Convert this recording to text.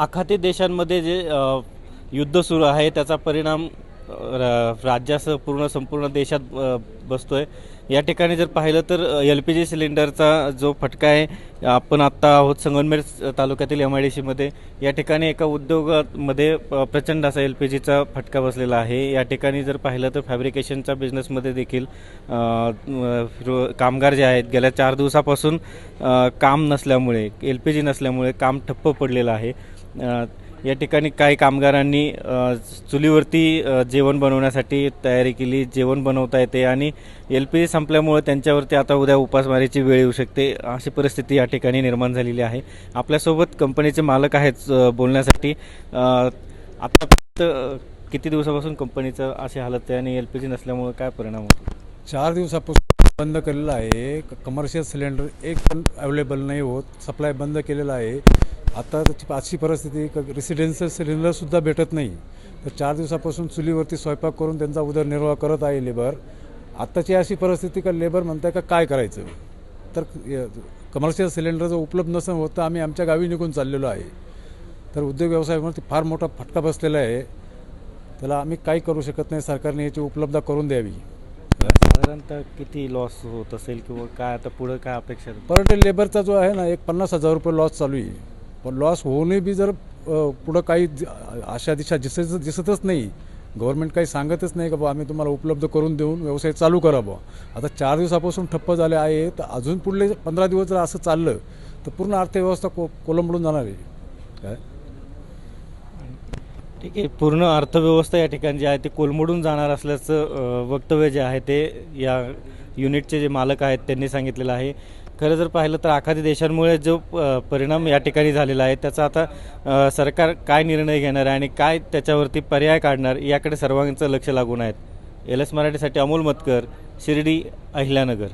आखाती देशांमध्ये जे युद्ध सुरू आहे त्याचा परिणाम राज्यासह संपूर्ण देशात बसतोय। या ठिकाणी जर पाहिलं तर LPG सिलेंडरचा जो फटका आहे, आपण आत्ता आहोत संगमनेर तालुक्यातील MIDC मध्ये। या ठिकाणी एका उद्योगामध्ये प्रचंड असा LPGचा फटका बसलेला आहे। या ठिकाणी जर पाहिलं तर फॅब्रिकेशनच्या बिझनेसमध्ये देखील कामगार जे आहेत गेल्या 4 दिवसापासून काम नसल्यामुळे, LPG नसल्यामुळे काम ठप्प पडलेलं आहे। या ठिकाणी काही कामगारांनी चुलीवरती जेवण बनवण्यासाठी तयारी केली, जेवण बनवता येते आणि LPG संपल्यामुळे त्यांच्यावरती आता उद्या उपासमारीची वेळ येऊ शकते, अशी परिस्थिती या ठिकाणी निर्माण झालेली आहे। आपल्यासोबत कंपनीचे मालक आहेत बोलण्यासाठी। आता किती दिवसापासून कंपनीचं अशी हालत आहे आणि LPG नसल्यामुळे काय परिणाम होतो? 4 दिवसापासून बंद केलेलं आहे। कमर्शियल सिलेंडर एक पण अवेलेबल नाही होत, सप्लाय बंद केलेला आहे। आता त्याची अशी परिस्थिती रेसिडेन्शियल सिलेंडरसुद्धा भेटत नाही। तर 4 दिवसापासून चुलीवरती स्वयंपाक करून त्यांचा उदरनिर्वाह करत आहे लेबर। आत्ताची अशी परिस्थिती का लेबर म्हणताय का काय करायचं, तर कमर्शियल सिलेंडर जर उपलब्ध नसणं होतं आम्ही आमच्या गावी निघून चाललेलो आहे। तर उद्योग व्यवसायावरती फार मोठा फटका बसलेला आहे, त्याला आम्ही काही करू शकत नाही। सरकारने याची उपलब्धता करून द्यावी। साधारणतः किती लॉस होत असेल किंवा काय आता पुढे काय अपेक्षा? पर डे लेबरचा जो आहे ना, एक 50,000 रुपये लॉस चालू आहे। पण लॉस होऊनही बी जर पुढं काही आशा दिशा दिसतच नाही, गव्हर्नमेंट काही सांगतच नाही का बा आम्ही तुम्हाला उपलब्ध करून देऊन व्यवसाय चालू करा बा। आता 4 दिवसापासून ठप्प झाले आहे, तर अजून पुढले 15 दिवस जर असं चाललं तर पूर्ण अर्थव्यवस्था कोलमडून जाणार आहे। काय ठीक आहे, पूर्ण अर्थव्यवस्था या ठिकाणी जे आहे ते कोलमडून जाणार असल्याचं वक्तव्य जे आहे ते या युनिटचे जे मालक आहेत त्यांनी सांगितलेलं आहे। खरं जर पाहिलं तर आखाती देशांमुळे जो परिणाम या ठिकाणी झालेला आहे त्याचा आता सरकार काय निर्णय घेणार आहे आणि काय त्याच्यावरती पर्याय काढणार याकडे सर्वांचं लक्ष लागून आहे। LS मराठीसाठी अमोल मतकर, शिर्डी, अहिल्यानगर।